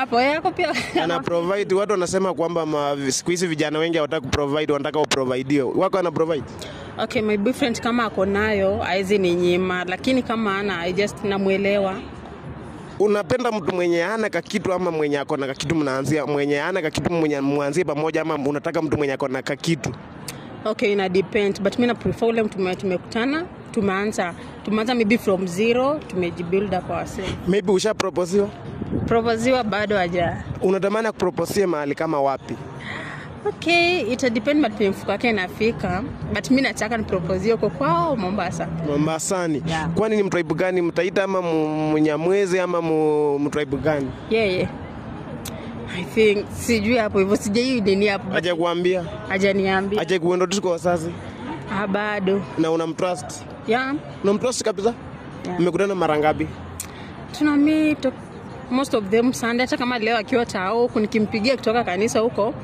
hapo yako pia. Ana provide. Watu wanasema kwamba siku hizi vijana wengi hawataka kuprovide, wanataka uprovide. Wako ana provide? Okay, my boyfriend kama ako nayo haizi ni nyima, lakini kama ana I just namuelewa. Unapenda mtu mwenye ana kakitu ama mwenye ako na kakitu mnaanzia? Mwenye ana kakitu mwenye mwanzie pamoja ama unataka mtu mwenye ako na kakitu? Okay, ina depend, but mimi na prefer ule mtu tumekutana, tumeanza maybe from zero, tumejibuild up ourselves. Maybe usha proposiwa? Proposiwa bado haja. Unatamani kuproposia mahali kama wapi? Okay, it depend but mfuko yake inafika, but mimi nataka ni propose huko kwao Mombasa. Mombasani. Yeah. Kwani ni mtribe gani? Mtaita ama Mnyamwezi ama mtribe gani? Yeah. I think sijui hapo hivyo, sijui nini hapo. Aje kuambia? Hajaniambia. Aje kuintroduce kwa wazazi? Bado. Na unamtrust? Yeah. Unamtrust kabisa? Yeah. Mmekutana mara ngapi? Tuna meet most of them Sunday, hata kama leo akiwa tao kunikimpigia kutoka kanisa huko.